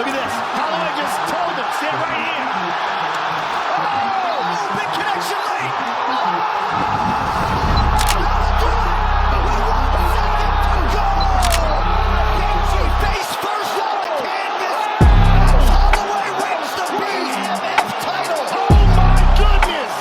Look at this. Holloway just told him, stand right here. Oh, big connection late. Face first on the canvas. Holloway wins the BMF title. Oh my goodness.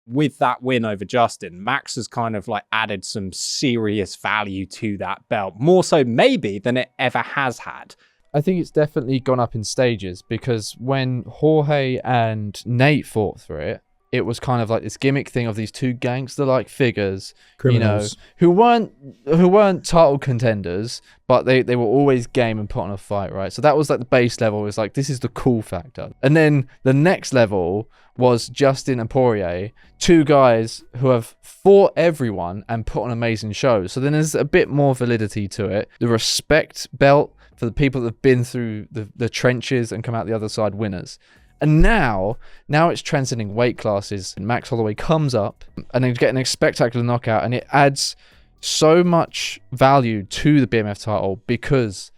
With that win over Justin, Max has kind of like added some serious value to that belt, more so maybe than it ever has had. I think it's definitely gone up in stages, because when Jorge and Nate fought for it, it was kind of like this gimmick thing of these two gangster-like figures, Criminals. you know, who weren't title contenders, but they were always game and put on a fight, right? So that was like the base level. It was like, this is the cool factor. And then the next level was Justin and Poirier, two guys who have fought everyone and put on amazing shows. So then there's a bit more validity to it. The respect belt for the people that have been through the trenches and come out the other side winners. And now it's transcending weight classes. And Max Holloway comes up and then getting a spectacular knockout, and it adds so much value to the BMF title because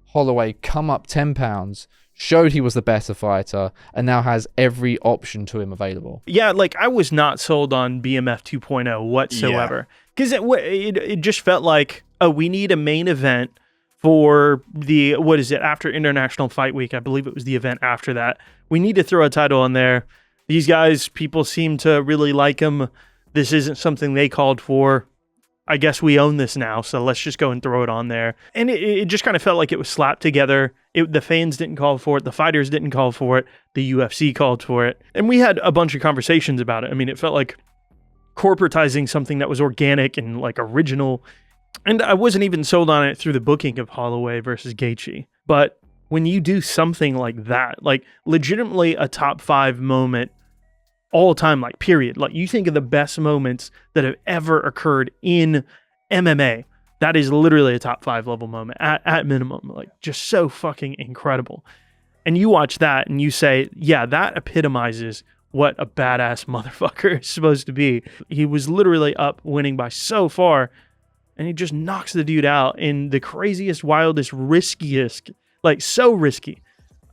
Holloway come up 10 pounds, showed he was the better fighter, and now has every option to him available. Yeah, like I was not sold on BMF 2.0 whatsoever, because it just felt like, oh, we need a main event for the, what is it, after International Fight Week. I believe it was the event after that. We need to throw a title in there. These guys, people seem to really like them. This isn't something they called for. I guess we own this now, so let's just go and throw it on there. And it just kind of felt like it was slapped together. The fans didn't call for it. The fighters didn't call for it. The UFC called for it. And we had a bunch of conversations about it. I mean, it felt like corporatizing something that was organic and like original. And I wasn't even sold on it through the booking of Holloway versus Gaethje. But when you do something like that, like legitimately a top 5 moment all time, like period, like you think of the best moments that have ever occurred in MMA, that is literally a top 5 level moment at minimum, like just so fucking incredible. And you watch that and you say, yeah, that epitomizes what a badass motherfucker is supposed to be. He was literally up winning by so far, and he just knocks the dude out in the craziest, wildest, riskiest, like so risky.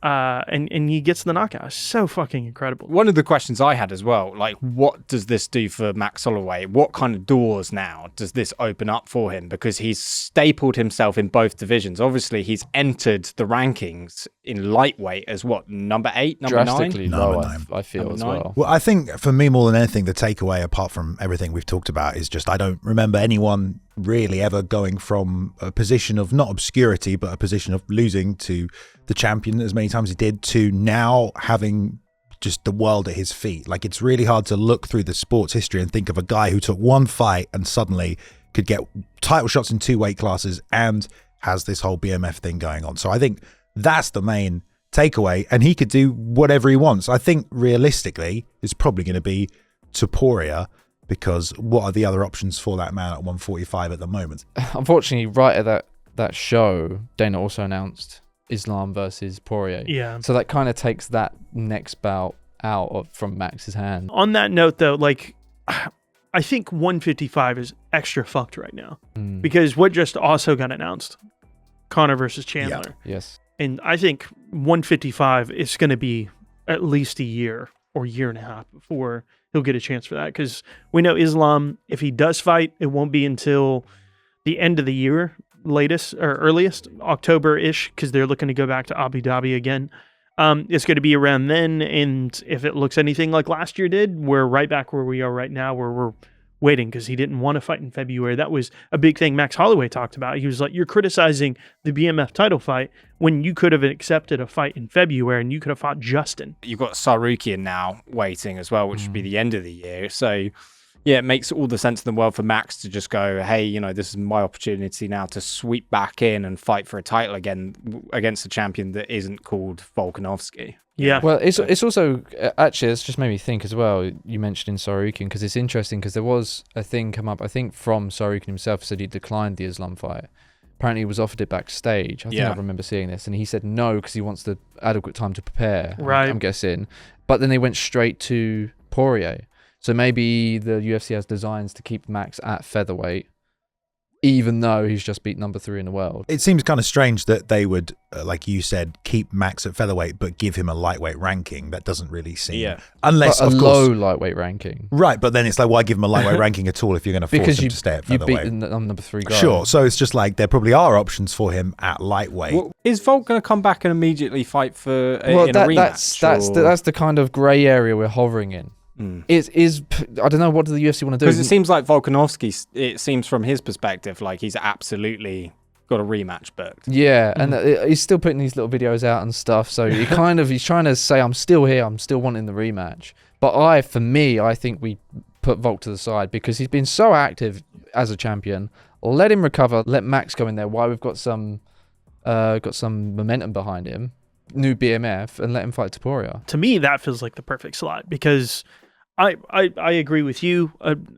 And he gets the knockout. So fucking incredible. One of the questions I had as well, like, what does this do for Max Holloway? What kind of doors now does this open up for him? Because he's stapled himself in both divisions. Obviously, he's entered the rankings in lightweight as what, number 8, number 9? Drastically Number low, 9. I feel, Number as 9. well. Well, I think for me, more than anything, the takeaway, apart from everything we've talked about, is just I don't remember anyone really ever going from a position of not obscurity, but a position of losing to the champion as many times as he did, to now having just the world at his feet. Like, it's really hard to look through the sports history and think of a guy who took one fight and suddenly could get title shots in 2 weight classes and has this whole BMF thing going on. So I think that's the main takeaway, and he could do whatever he wants. I think realistically it's probably going to be Topuria, because what are the other options for that man at 145 at the moment? Unfortunately, right at that show, Dana also announced Islam versus Poirier. Yeah. So that kind of takes that next bout out from Max's hand. On that note, though, like, I think 155 is extra fucked right now because what just also got announced, Conor versus Chandler. Yeah. Yes. And I think 155 is going to be at least a year or year and a half before he'll get a chance for that, because we know Islam, if he does fight, it won't be until the end of the year, latest or earliest, October-ish, because they're looking to go back to Abu Dhabi again. It's going to be around then, and if it looks anything like last year did, we're right back where we are right now, where we're waiting, because he didn't want to fight in February. That was a big thing Max Holloway talked about. He was like, you're criticizing the BMF title fight when you could have accepted a fight in February and you could have fought Justin. You've got Sarukian now waiting as well, which would be the end of the year. So yeah, it makes all the sense in the world for Max to just go, hey, you know, this is my opportunity now to sweep back in and fight for a title again against a champion that isn't called Volkanovski. Yeah. Well, it's also, actually, it's just made me think as well, you mentioned in Sarukian, because it's interesting, because there was a thing come up, I think, from Sarukian himself, said he declined the Islam fight. Apparently he was offered it backstage. I think I remember seeing this, and he said no, because he wants the adequate time to prepare, right? I'm guessing. But then they went straight to Poirier. So maybe the UFC has designs to keep Max at featherweight, even though he's just beat number 3 in the world. It seems kind of strange that they would, like you said, keep Max at featherweight but give him a lightweight ranking. That doesn't really seem... Unless, But of a course... low lightweight ranking. Right, but then it's like, why give him a lightweight ranking at all if you're going to force Because him to stay at you beat featherweight? the number 3 guy. Sure, so it's just like there probably are options for him at lightweight. Well, is Volk going to come back and immediately fight for Well, in a rematch? that's the kind of grey area we're hovering in. Is I don't know, what do the UFC want to do? Because it seems like Volkanovski, it seems from his perspective, like he's absolutely got a rematch booked. Yeah, and he's still putting these little videos out and stuff. So he's trying to say, I'm still here. I'm still wanting the rematch. But I think we put Volk to the side because he's been so active as a champion. Let him recover. Let Max go in there while we've got some momentum behind him. New BMF, and let him fight Topuria. To me, that feels like the perfect slot because I agree with you.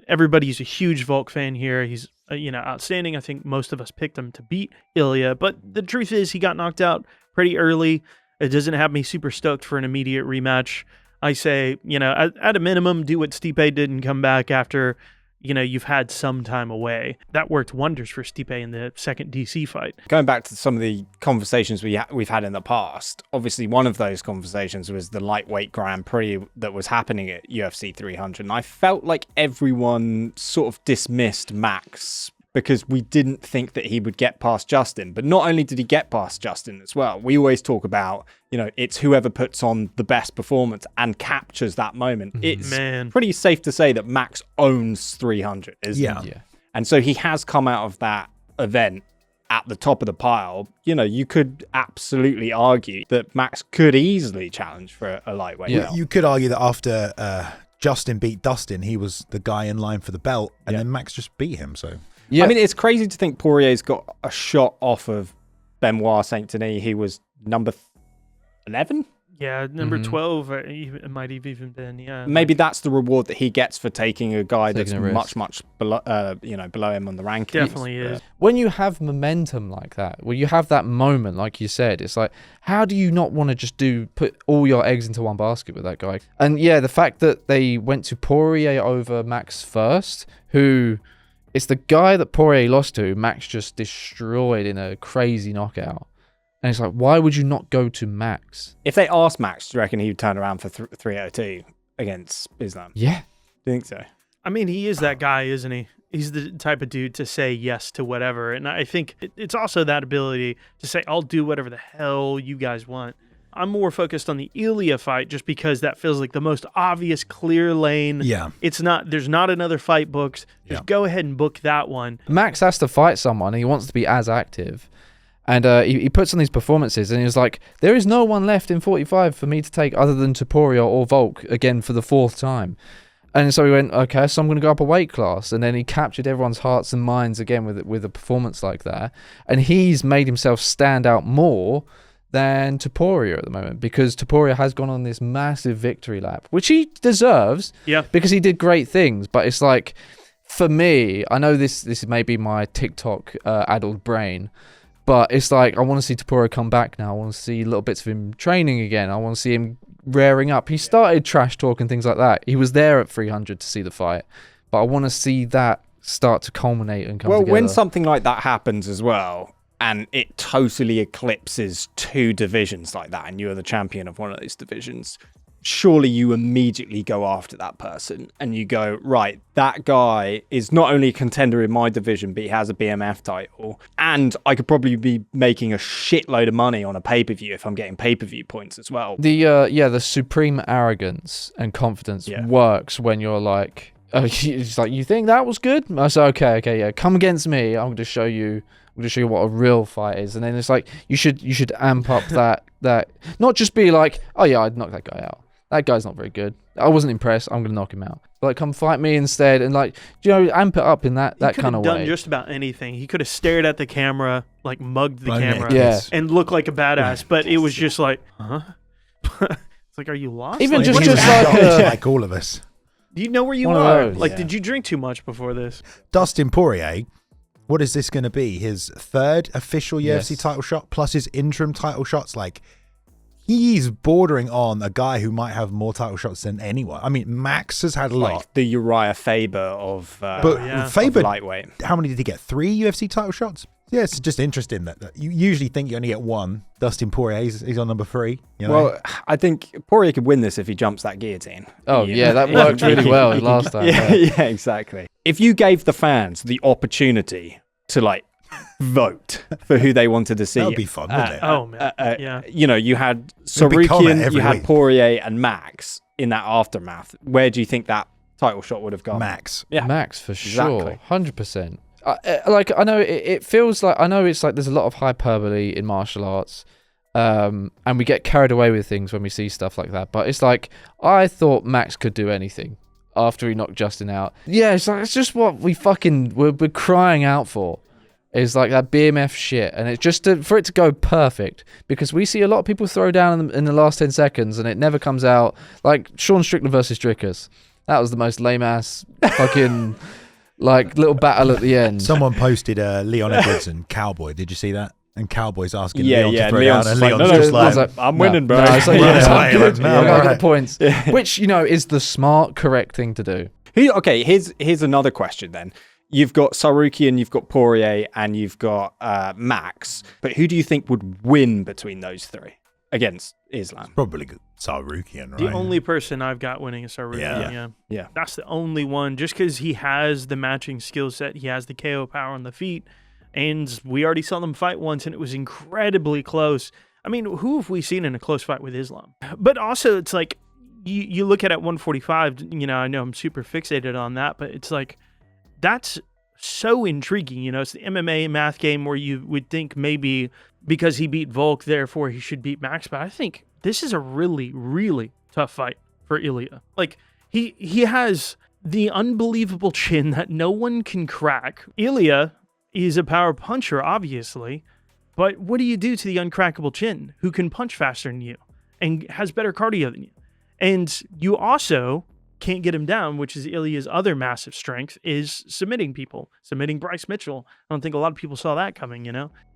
Everybody's a huge Volk fan here. He's outstanding. I think most of us picked him to beat Ilya, but the truth is he got knocked out pretty early. It doesn't have me super stoked for an immediate rematch. I say, at a minimum, do what Stipe did and come back after, you've had some time away. That worked wonders for Stipe in the second DC fight. Going back to some of the conversations we've had in the past, obviously one of those conversations was the lightweight Grand Prix that was happening at UFC 300. And I felt like everyone sort of dismissed Max because we didn't think that he would get past Justin. But not only did he get past Justin as well, we always talk about, it's whoever puts on the best performance and captures that moment. It's pretty safe to say that Max owns 300, isn't he? Yeah. And so he has come out of that event at the top of the pile. You could absolutely argue that Max could easily challenge for a lightweight belt. You could argue that after Justin beat Dustin, he was the guy in line for the belt, and then Max just beat him, so... Yeah. I mean, it's crazy to think Poirier's got a shot off of Benoit Saint Denis. He was number 11? Yeah, number 12. It might have even been, Maybe that's the reward that he gets for taking a guy that's much below, below him on the rankings. Definitely is. When you have momentum like that, when you have that moment, like you said, it's like, how do you not want to just put all your eggs into one basket with that guy? And yeah, the fact that they went to Poirier over Max first, who... It's the guy that Poirier lost to, Max just destroyed in a crazy knockout. And it's like, why would you not go to Max? If they asked Max, do you reckon he would turn around for 302 against Islam? Yeah. Do you think so? I mean, he is that guy, isn't he? He's the type of dude to say yes to whatever. And I think it's also that ability to say, I'll do whatever the hell you guys want. I'm more focused on the Ilya fight just because that feels like the most obvious, clear lane. Yeah. There's not another fight booked. Just go ahead and book that one. Max has to fight someone and he wants to be as active. And he puts on these performances and he's like, there is no one left in 45 for me to take other than Topuria or Volk again for the 4th time. And so he went, okay, so I'm going to go up a weight class. And then he captured everyone's hearts and minds again with a performance like that. And he's made himself stand out more than Topuria at the moment because Topuria has gone on this massive victory lap, which he deserves because he did great things. But it's like, for me, I know this may be my TikTok addled brain, but it's like, I want to see Topuria come back now. I want to see little bits of him training again. I want to see him rearing up. He started trash talk and things like that. He was there at 300 to see the fight, but I want to see that start to culminate and come together. Well, when something like that happens as well, and it totally eclipses 2 divisions like that, and you're the champion of one of those divisions, surely you immediately go after that person and you go, right, that guy is not only a contender in my division, but he has a BMF title, and I could probably be making a shitload of money on a pay-per-view if I'm getting pay-per-view points as well. The supreme arrogance and confidence works when you're like, it's like, you think that was good? I say, okay, come against me. I'm going to show you what a real fight is. And then it's like, you should amp up that not just be like, oh yeah, I'd knock that guy out. That guy's not very good. I wasn't impressed. I'm going to knock him out. But like, come fight me instead. And like, amp it up in that kind of way. He could have done just about anything. He could have stared at the camera, like mugged the camera and looked like a badass. But it was just like, it's like, are you lost? Even like, just like all of us. Do you know where you are? Like, did you drink too much before this? Dustin Poirier, what is this going to be? His 3rd official UFC title shot plus his interim title shots? Like, he's bordering on a guy who might have more title shots than anyone. I mean, Max has had a lot. Like the Uriah Faber of Faber, of lightweight. how many did he get? 3 UFC title shots? Yeah, it's just interesting that you usually think you only get one. Dustin Poirier, he's on number 3. You know? Well, I think Poirier could win this if he jumps that guillotine. Oh, yeah, that worked really well last time. Yeah, exactly. If you gave the fans the opportunity to like vote for who they wanted to see, that would be fun, wouldn't it? Oh man, yeah. You know, you had be Sarukian, comment you had week. Poirier and Max in that aftermath. Where do you think that title shot would have gone? Max. Yeah, Max for Exactly. sure, 100%. Like I know it feels like, I know it's like there's a lot of hyperbole in martial arts, and we get carried away with things when we see stuff like that. But it's like, I thought Max could do anything after he knocked Justin out. Yeah, it's like, it's just what we're crying out for. Is like that BMF shit, and it's just for it to go perfect, because we see a lot of people throw down in the last 10 seconds and it never comes out. Like Sean Strickland versus Strickers, that was the most lame ass fucking like little battle at the end. Someone posted Leon Edwards and Cowboy. Did you see that? And Cowboy's asking Yeah, Leon yeah, to throw Leon's down, and just like, Leon's no, just no, like, like, I'm winning, bro. No, it's like, Yeah, yeah, like, I'm good. no, I got right. the points, which is the smart, correct thing to do. Okay, here's another question then. You've got Sarukian, you've got Poirier, and you've got Max. But who do you think would win between those 3 against Islam? probably Sarukian, right? The only person I've got winning is Sarukian. Yeah. That's the only one, just because he has the matching skill set. He has the KO power on the feet, and we already saw them fight once, and it was incredibly close. I mean, who have we seen in a close fight with Islam? But also, it's like, you look at 145, I know I'm super fixated on that, but it's like, that's so intriguing. It's the MMA math game where you would think maybe because he beat Volk, therefore he should beat Max. But I think this is a really, really tough fight for Ilya. Like, he has the unbelievable chin that no one can crack. Ilya is a power puncher, obviously, but what do you do to the uncrackable chin who can punch faster than you and has better cardio than you? And you also can't get him down, which is Ilya's other massive strength, is submitting people, submitting Bryce Mitchell. I don't think a lot of people saw that coming,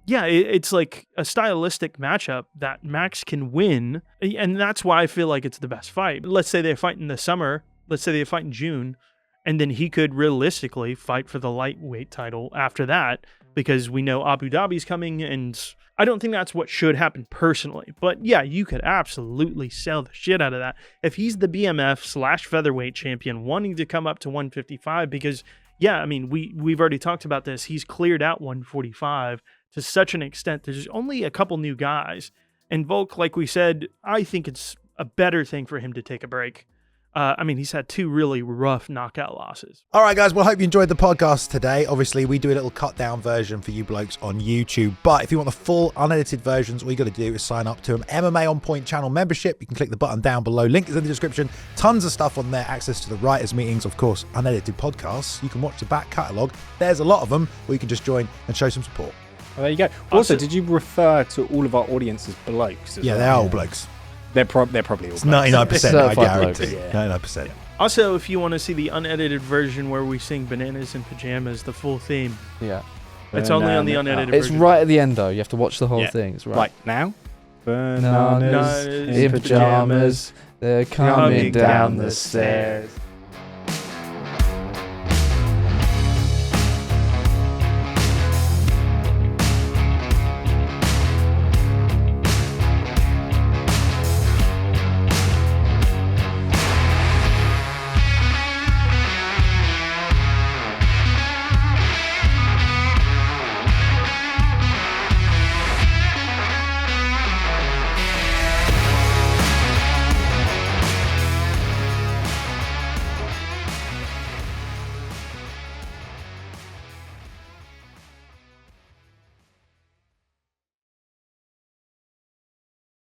Yeah, it's like a stylistic matchup that Max can win, and that's why I feel like it's the best fight. Let's say they fight in the summer, let's say they fight in June, and then he could realistically fight for the lightweight title after that, because we know Abu Dhabi's coming, and I don't think that's what should happen personally. But yeah, you could absolutely sell the shit out of that. If he's the BMF/featherweight champion wanting to come up to 155, because yeah, I mean, we've already talked about this. He's cleared out 145 to such an extent. There's only a couple new guys. And Volk, like we said, I think it's a better thing for him to take a break. I mean, he's had 2 really rough knockout losses. All right, guys. Well, hope you enjoyed the podcast today. Obviously, we do a little cut down version for you blokes on YouTube. But if you want the full unedited versions, all you got to do is sign up to an MMA On Point channel membership. You can click the button down below. Link is in the description. Tons of stuff on there. Access to the writers' meetings, of course, unedited podcasts. You can watch the back catalogue. There's a lot of them, or you can just join and show some support. Well, there you go. Also, did you refer to all of our audience as blokes? Yeah, they are all blokes. They're probably all It's blokes. 99%, I Certified guarantee. blokes. 99%. Also, if you want to see the unedited version where we sing Bananas in Pajamas, the full theme, Yeah, it's only on the unedited it's version. right at the end though. You have to watch the whole Yeah. thing. It's right. Like now? Bananas in in pajamas, they're coming down the stairs.